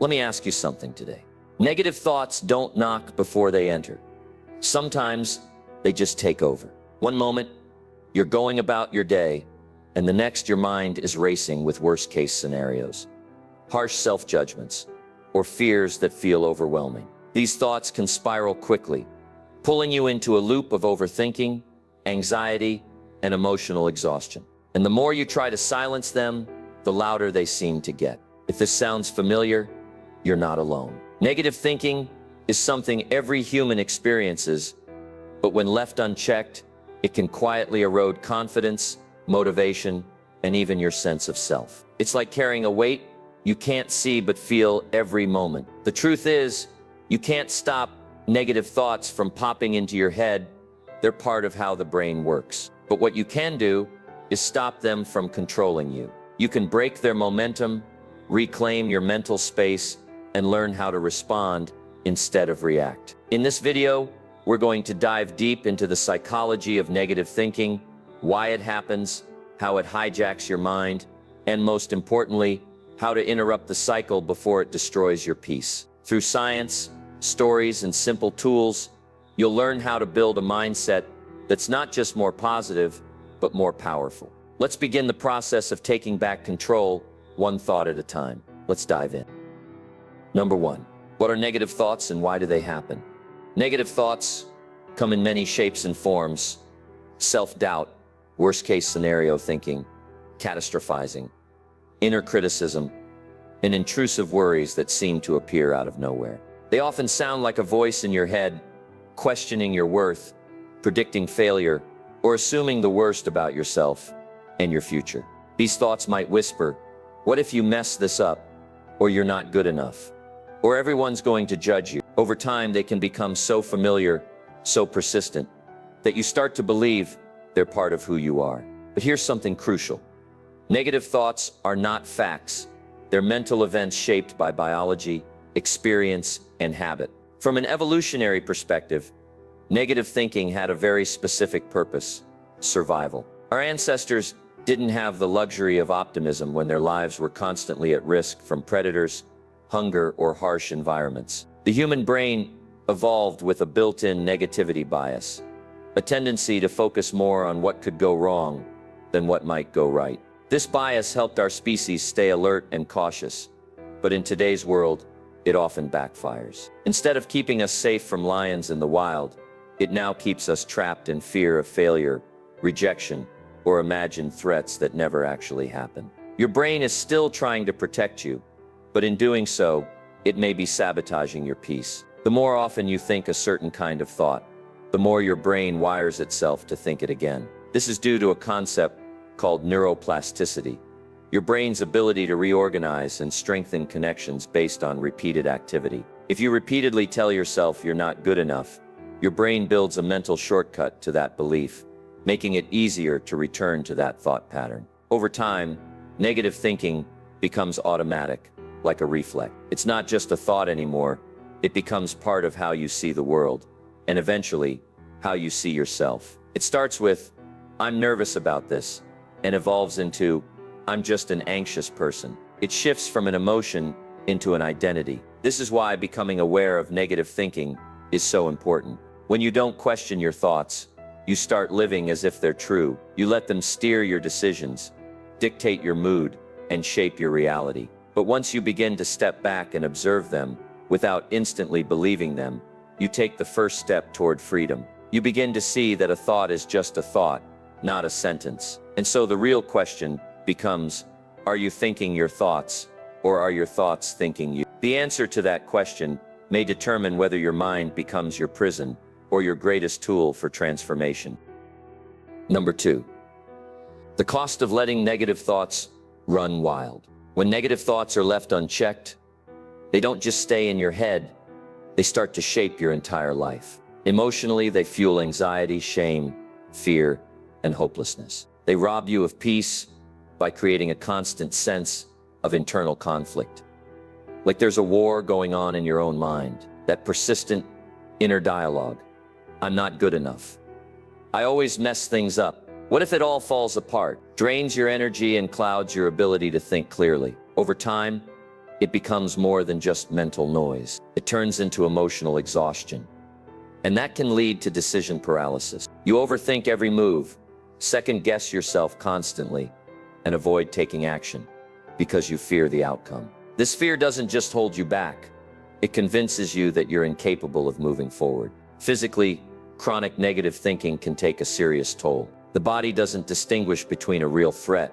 Let me ask you something today. Negative thoughts don't knock before they enter. Sometimes they just take over. One moment, you're going about your day, and the next your mind is racing with worst-case scenarios, harsh self-judgments, or fears that feel overwhelming. These thoughts can spiral quickly, pulling you into a loop of overthinking, anxiety, and emotional exhaustion. And the more you try to silence them, the louder they seem to get. If this sounds familiar, you're not alone. Negative thinking is something every human experiences, but when left unchecked, it can quietly erode confidence, motivation, and even your sense of self. It's like carrying a weight you can't see but feel every moment. The truth is, you can't stop negative thoughts from popping into your head. They're part of how the brain works. But what you can do is stop them from controlling you. You can break their momentum, reclaim your mental space, and learn how to respond instead of react. In this video, we're going to dive deep into the psychology of negative thinking, why it happens, how it hijacks your mind, and most importantly, how to interrupt the cycle before it destroys your peace. Through science, stories, and simple tools, you'll learn how to build a mindset that's not just more positive, but more powerful. Let's begin the process of taking back control, one thought at a time. Let's dive in. Number 1. What are negative thoughts and why do they happen? Negative thoughts come in many shapes and forms: self-doubt, worst-case scenario thinking, catastrophizing, inner criticism, and intrusive worries that seem to appear out of nowhere. They often sound like a voice in your head, questioning your worth, predicting failure, or assuming the worst about yourself and your future. These thoughts might whisper, "What if you mess this up?" Or "You're not good enough," or "Everyone's going to judge you." Over time, they can become so familiar, so persistent, that you start to believe they're part of who you are. But here's something crucial. Negative thoughts are not facts. They're mental events shaped by biology, experience, and habit. From an evolutionary perspective, negative thinking had a very specific purpose: survival. Our ancestors didn't have the luxury of optimism when their lives were constantly at risk from predators, hunger, or harsh environments. The human brain evolved with a built-in negativity bias, a tendency to focus more on what could go wrong than what might go right. This bias helped our species stay alert and cautious, but in today's world, it often backfires. Instead of keeping us safe from lions in the wild, it now keeps us trapped in fear of failure, rejection, or imagined threats that never actually happen. Your brain is still trying to protect you, but in doing so, it may be sabotaging your peace. The more often you think a certain kind of thought, the more your brain wires itself to think it again. This is due to a concept called neuroplasticity, your brain's ability to reorganize and strengthen connections based on repeated activity. If you repeatedly tell yourself you're not good enough, your brain builds a mental shortcut to that belief, making it easier to return to that thought pattern. Over time, negative thinking becomes automatic, like a reflex. It's not just a thought anymore. It becomes part of how you see the world, and eventually, how you see yourself. It starts with, "I'm nervous about this," and evolves into, "I'm just an anxious person." It shifts from an emotion into an identity. This is why becoming aware of negative thinking is so important. When you don't question your thoughts, you start living as if they're true. You let them steer your decisions, dictate your mood, and shape your reality. But once you begin to step back and observe them, without instantly believing them, you take the first step toward freedom. You begin to see that a thought is just a thought, not a sentence. And so the real question becomes, are you thinking your thoughts, or are your thoughts thinking you? The answer to that question may determine whether your mind becomes your prison or your greatest tool for transformation. Number 2. The cost of letting negative thoughts run wild. When negative thoughts are left unchecked, they don't just stay in your head, they start to shape your entire life. Emotionally, they fuel anxiety, shame, fear, and hopelessness. They rob you of peace by creating a constant sense of internal conflict. Like there's a war going on in your own mind, that persistent inner dialogue. "I'm not good enough. I always mess things up. What if it all falls apart?" Drains your energy and clouds your ability to think clearly. Over time, it becomes more than just mental noise. It turns into emotional exhaustion. And that can lead to decision paralysis. You overthink every move, second-guess yourself constantly, and avoid taking action because you fear the outcome. This fear doesn't just hold you back. It convinces you that you're incapable of moving forward. Physically, chronic negative thinking can take a serious toll. The body doesn't distinguish between a real threat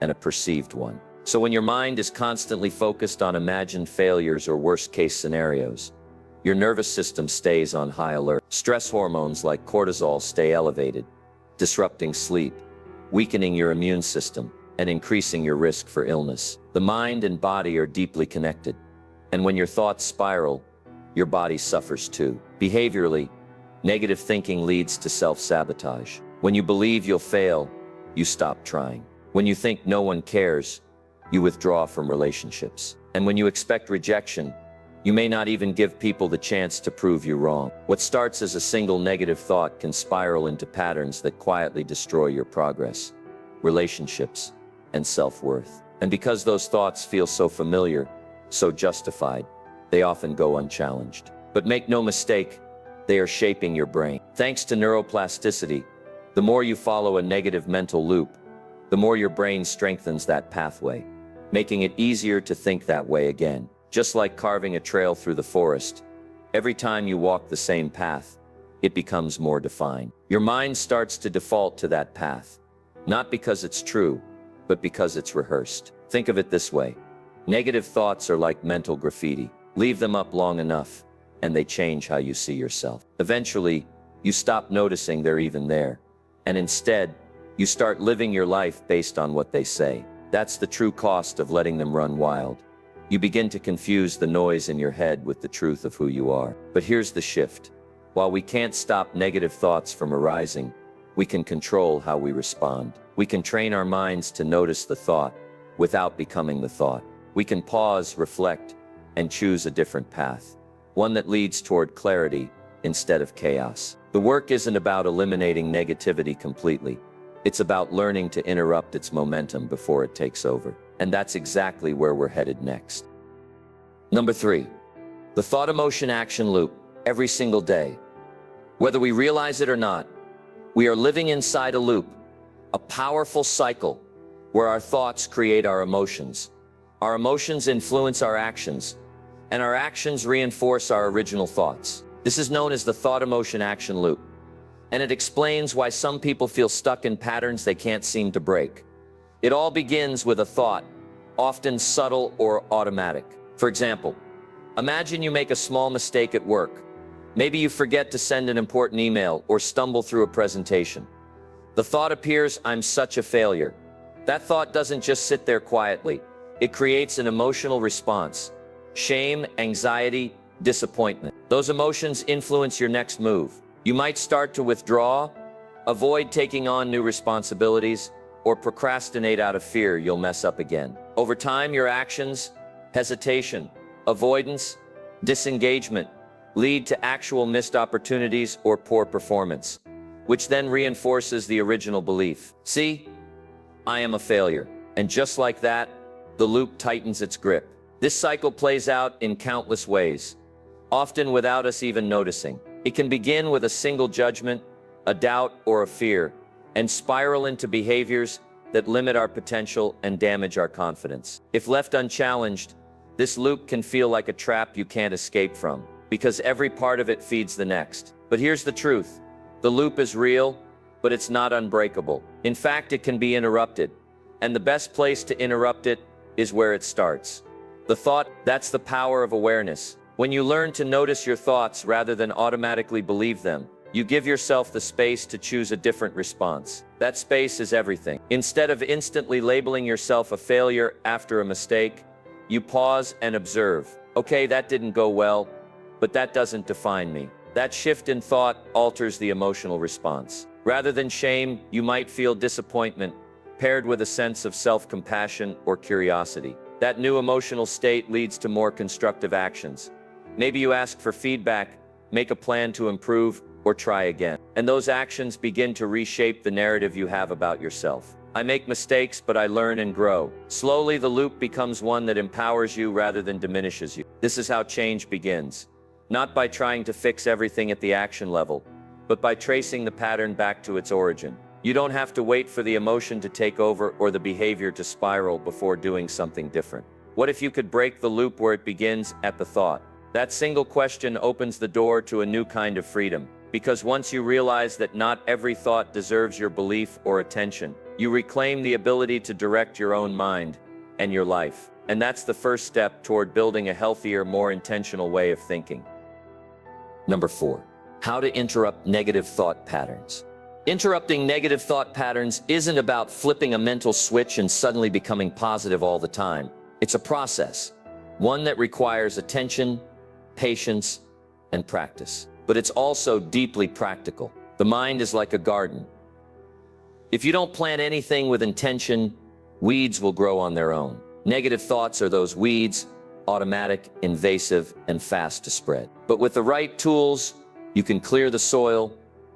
and a perceived one. So when your mind is constantly focused on imagined failures or worst-case scenarios, your nervous system stays on high alert. Stress hormones like cortisol stay elevated, disrupting sleep, weakening your immune system, and increasing your risk for illness. The mind and body are deeply connected, and when your thoughts spiral, your body suffers too. Behaviorally, negative thinking leads to self-sabotage. When you believe you'll fail, you stop trying. When you think no one cares, you withdraw from relationships. And when you expect rejection, you may not even give people the chance to prove you wrong. What starts as a single negative thought can spiral into patterns that quietly destroy your progress, relationships, and self-worth. And because those thoughts feel so familiar, so justified, they often go unchallenged. But make no mistake, they are shaping your brain. Thanks to neuroplasticity, the more you follow a negative mental loop, the more your brain strengthens that pathway, making it easier to think that way again. Just like carving a trail through the forest, every time you walk the same path, it becomes more defined. Your mind starts to default to that path, not because it's true, but because it's rehearsed. Think of it this way. Negative thoughts are like mental graffiti. Leave them up long enough, and they change how you see yourself. Eventually, you stop noticing they're even there, and instead, you start living your life based on what they say. That's the true cost of letting them run wild. You begin to confuse the noise in your head with the truth of who you are. But here's the shift. While we can't stop negative thoughts from arising, we can control how we respond. We can train our minds to notice the thought without becoming the thought. We can pause, reflect, and choose a different path, one that leads toward clarity instead of chaos. The work isn't about eliminating negativity completely. It's about learning to interrupt its momentum before it takes over. And that's exactly where we're headed next. Number 3, the thought-emotion-action loop, every single day. Whether we realize it or not, we are living inside a loop, a powerful cycle where our thoughts create our emotions. Our emotions influence our actions, and our actions reinforce our original thoughts. This is known as the thought-emotion-action loop, and it explains why some people feel stuck in patterns they can't seem to break. It all begins with a thought, often subtle or automatic. For example, imagine you make a small mistake at work. Maybe you forget to send an important email or stumble through a presentation. The thought appears, "I'm such a failure." That thought doesn't just sit there quietly. It creates an emotional response: shame, anxiety, disappointment. Those emotions influence your next move. You might start to withdraw, avoid taking on new responsibilities, or procrastinate out of fear you'll mess up again. Over time, your actions, hesitation, avoidance, disengagement, lead to actual missed opportunities or poor performance, which then reinforces the original belief. See, I am a failure. And just like that, the loop tightens its grip. This cycle plays out in countless ways, often without us even noticing. It can begin with a single judgment, a doubt, or a fear, and spiral into behaviors that limit our potential and damage our confidence. If left unchallenged, this loop can feel like a trap you can't escape from, because every part of it feeds the next. But here's the truth. The loop is real, but it's not unbreakable. In fact, it can be interrupted, and the best place to interrupt it is where it starts. The thought, that's the power of awareness. When you learn to notice your thoughts rather than automatically believe them, you give yourself the space to choose a different response. That space is everything. Instead of instantly labeling yourself a failure after a mistake, you pause and observe. Okay, that didn't go well, but that doesn't define me. That shift in thought alters the emotional response. Rather than shame, you might feel disappointment, paired with a sense of self-compassion or curiosity. That new emotional state leads to more constructive actions. Maybe you ask for feedback, make a plan to improve, or try again. And those actions begin to reshape the narrative you have about yourself. I make mistakes, but I learn and grow. Slowly, the loop becomes one that empowers you rather than diminishes you. This is how change begins. Not by trying to fix everything at the action level, but by tracing the pattern back to its origin. You don't have to wait for the emotion to take over or the behavior to spiral before doing something different. What if you could break the loop where it begins at the thought? That single question opens the door to a new kind of freedom. Because once you realize that not every thought deserves your belief or attention, you reclaim the ability to direct your own mind and your life. And that's the first step toward building a healthier, more intentional way of thinking. Number 4, how to interrupt negative thought patterns. Interrupting negative thought patterns isn't about flipping a mental switch and suddenly becoming positive all the time. It's a process, one that requires attention, patience, and practice. But it's also deeply practical. The mind is like a garden. If you don't plant anything with intention, weeds will grow on their own. Negative thoughts are those weeds, automatic, invasive, and fast to spread. But with the right tools, you can clear the soil,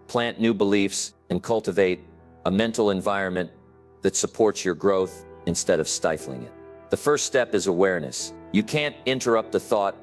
plant new beliefs, and cultivate a mental environment that supports your growth instead of stifling it. The first step is awareness. You can't interrupt a thought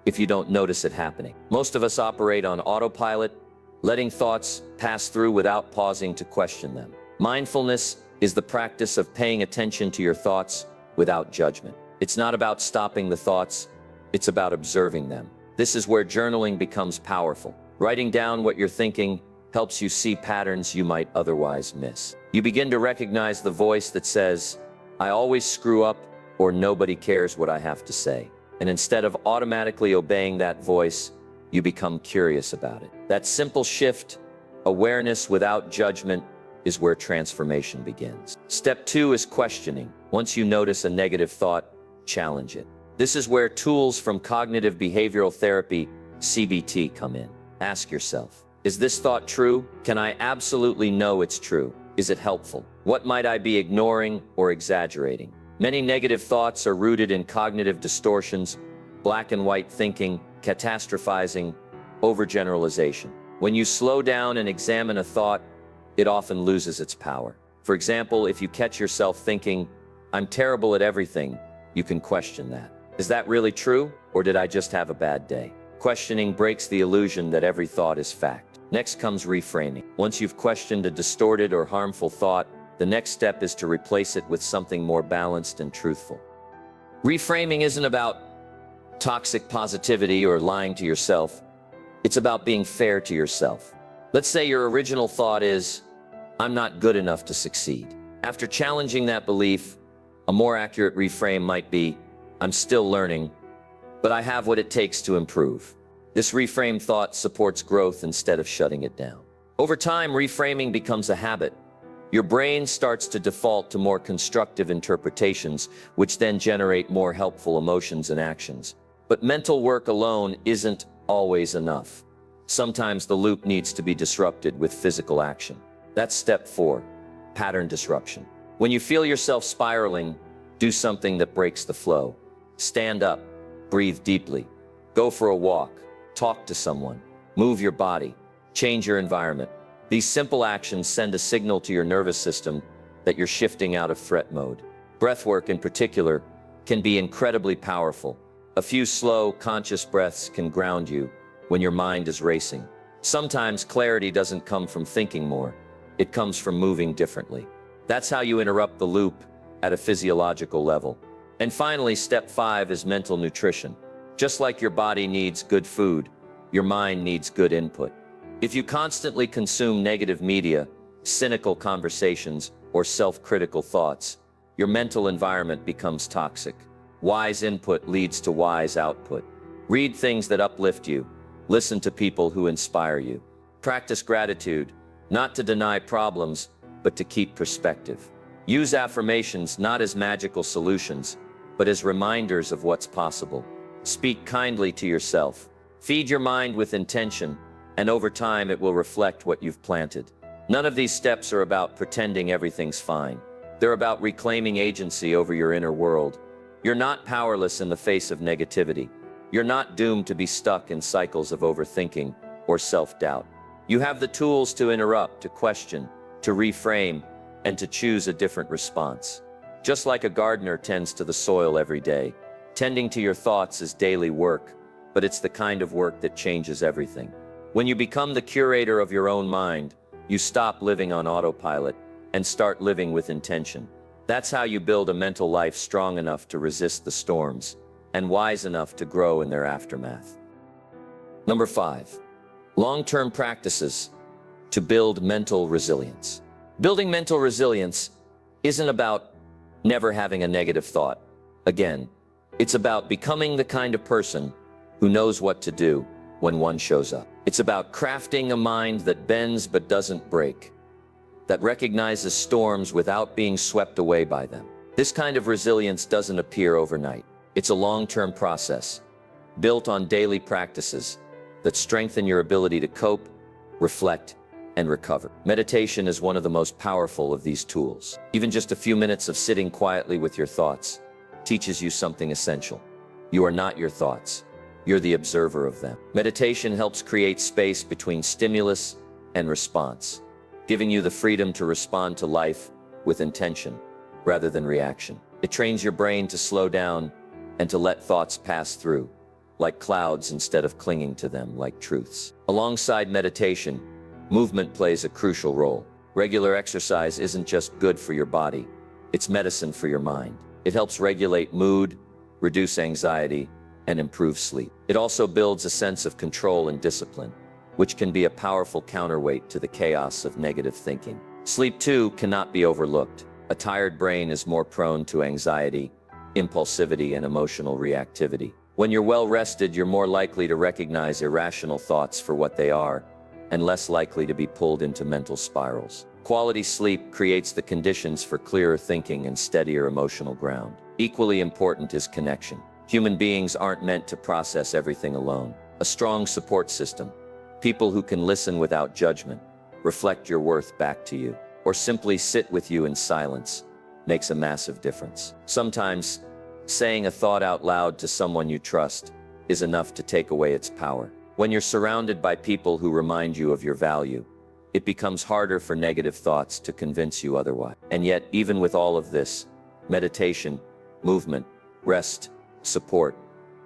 if you don't notice it happening. Most of us operate on autopilot, letting thoughts pass through without pausing to question them. Mindfulness is the practice of paying attention to your thoughts without judgment. It's not about stopping the thoughts, it's about observing them. This is where journaling becomes powerful. Writing down what you're thinking helps you see patterns you might otherwise miss. You begin to recognize the voice that says, "I always screw up," or "nobody cares what I have to say." And instead of automatically obeying that voice, you become curious about it. That simple shift, awareness without judgment, is where transformation begins. Step 2 is questioning. Once you notice a negative thought, challenge it. This is where tools from cognitive behavioral therapy, CBT, come in. Ask yourself, is this thought true? Can I absolutely know it's true? Is it helpful? What might I be ignoring or exaggerating? Many negative thoughts are rooted in cognitive distortions, black and white thinking, catastrophizing, overgeneralization. When you slow down and examine a thought, it often loses its power. For example, if you catch yourself thinking, "I'm terrible at everything," you can question that. Is that really true, or did I just have a bad day? Questioning breaks the illusion that every thought is fact. Next comes reframing. Once you've questioned a distorted or harmful thought, the next step is to replace it with something more balanced and truthful. Reframing isn't about toxic positivity or lying to yourself. It's about being fair to yourself. Let's say your original thought is, "I'm not good enough to succeed." After challenging that belief, a more accurate reframe might be, "I'm still learning, but I have what it takes to improve." This reframed thought supports growth instead of shutting it down. Over time, reframing becomes a habit. Your brain starts to default to more constructive interpretations, which then generate more helpful emotions and actions. But mental work alone isn't always enough. Sometimes the loop needs to be disrupted with physical action. That's step 4, pattern disruption. When you feel yourself spiraling, do something that breaks the flow. Stand up, breathe deeply, go for a walk, talk to someone, move your body, change your environment. These simple actions send a signal to your nervous system that you're shifting out of threat mode. Breathwork in particular can be incredibly powerful. A few slow, conscious breaths can ground you when your mind is racing. Sometimes clarity doesn't come from thinking more. It comes from moving differently. That's how you interrupt the loop at a physiological level. And finally, step 5 is mental nutrition. Just like your body needs good food, your mind needs good input. If you constantly consume negative media, cynical conversations, or self-critical thoughts, your mental environment becomes toxic. Wise input leads to wise output. Read things that uplift you. Listen to people who inspire you. Practice gratitude, not to deny problems, but to keep perspective. Use affirmations not as magical solutions, but as reminders of what's possible. Speak kindly to yourself. Feed your mind with intention, and over time it will reflect what you've planted. None of these steps are about pretending everything's fine. They're about reclaiming agency over your inner world. You're not powerless in the face of negativity. You're not doomed to be stuck in cycles of overthinking or self-doubt. You have the tools to interrupt, to question, to reframe, and to choose a different response. Just like a gardener tends to the soil every day, tending to your thoughts is daily work, but it's the kind of work that changes everything. When you become the curator of your own mind, you stop living on autopilot and start living with intention. That's how you build a mental life strong enough to resist the storms and wise enough to grow in their aftermath. Number 5, long-term practices to build mental resilience. Building mental resilience isn't about never having a negative thought. Again, it's about becoming the kind of person who knows what to do when one shows up. It's about crafting a mind that bends but doesn't break, that recognizes storms without being swept away by them. This kind of resilience doesn't appear overnight. It's a long-term process, built on daily practices that strengthen your ability to cope, reflect, and recover. Meditation is one of the most powerful of these tools. Even just a few minutes of sitting quietly with your thoughts teaches you something essential. You are not your thoughts. You're the observer of them. Meditation helps create space between stimulus and response, giving you the freedom to respond to life with intention rather than reaction. It trains your brain to slow down and to let thoughts pass through, like clouds instead of clinging to them like truths. Alongside meditation, movement plays a crucial role. Regular exercise isn't just good for your body, it's medicine for your mind. It helps regulate mood, reduce anxiety, and improve sleep. It also builds a sense of control and discipline, which can be a powerful counterweight to the chaos of negative thinking. Sleep, too, cannot be overlooked. A tired brain is more prone to anxiety, impulsivity, and emotional reactivity. When you're well rested, you're more likely to recognize irrational thoughts for what they are, and less likely to be pulled into mental spirals. Quality sleep creates the conditions for clearer thinking and steadier emotional ground. Equally important is connection. Human beings aren't meant to process everything alone. A strong support system, people who can listen without judgment, reflect your worth back to you, or simply sit with you in silence, makes a massive difference. Sometimes, saying a thought out loud to someone you trust is enough to take away its power. When you're surrounded by people who remind you of your value, it becomes harder for negative thoughts to convince you otherwise. And yet, even with all of this, meditation, movement, rest, support,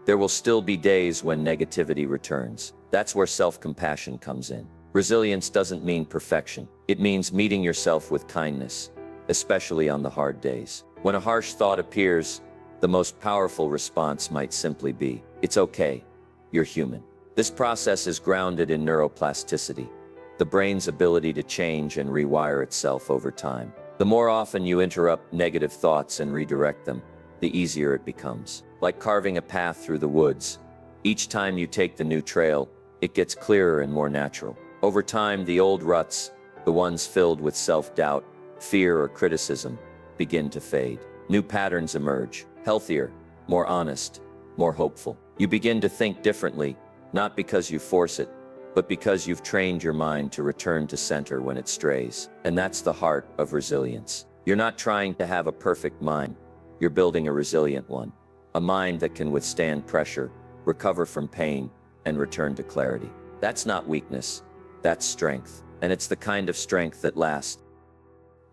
there will still be days when negativity returns. That's where self-compassion comes in. Resilience doesn't mean perfection. It means meeting yourself with kindness, especially on the hard days. When a harsh thought appears, the most powerful response might simply be, "It's okay, you're human." This process is grounded in neuroplasticity, the brain's ability to change and rewire itself over time. The more often you interrupt negative thoughts and redirect them, the easier it becomes. Like carving a path through the woods, each time you take the new trail, it gets clearer and more natural. Over time, the old ruts, the ones filled with self-doubt, fear, or criticism, begin to fade. New patterns emerge, healthier, more honest, more hopeful. You begin to think differently, not because you force it, but because you've trained your mind to return to center when it strays. And that's the heart of resilience. You're not trying to have a perfect mind. You're building a resilient one. A mind that can withstand pressure, recover from pain, and return to clarity. That's not weakness. That's strength. And it's the kind of strength that lasts.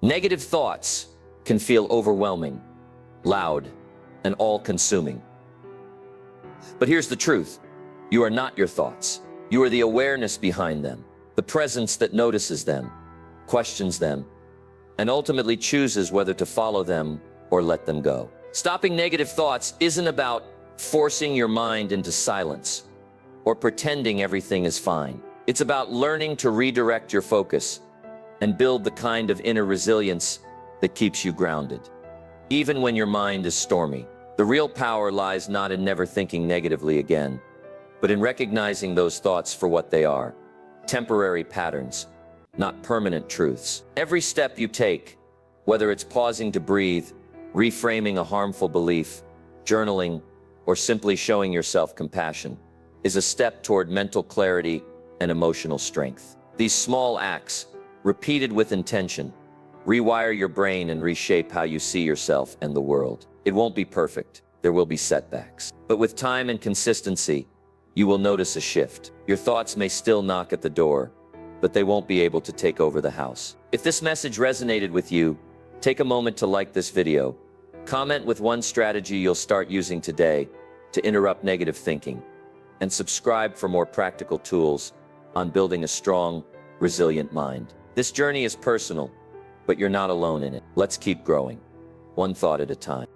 Negative thoughts can feel overwhelming, loud, and all-consuming. But here's the truth. You are not your thoughts. You are the awareness behind them, the presence that notices them, questions them, and ultimately chooses whether to follow them or let them go. Stopping negative thoughts isn't about forcing your mind into silence or pretending everything is fine. It's about learning to redirect your focus and build the kind of inner resilience that keeps you grounded. Even when your mind is stormy, the real power lies not in never thinking negatively again, but in recognizing those thoughts for what they are, temporary patterns, not permanent truths. Every step you take, whether it's pausing to breathe, reframing a harmful belief, journaling, or simply showing yourself compassion, is a step toward mental clarity and emotional strength. These small acts, repeated with intention, rewire your brain and reshape how you see yourself and the world. It won't be perfect. There will be setbacks. But with time and consistency, you will notice a shift. Your thoughts may still knock at the door, but they won't be able to take over the house. If this message resonated with you, take a moment to like this video. Comment with one strategy you'll start using today to interrupt negative thinking, and subscribe for more practical tools on building a strong, resilient mind. This journey is personal, but you're not alone in it. Let's keep growing, one thought at a time.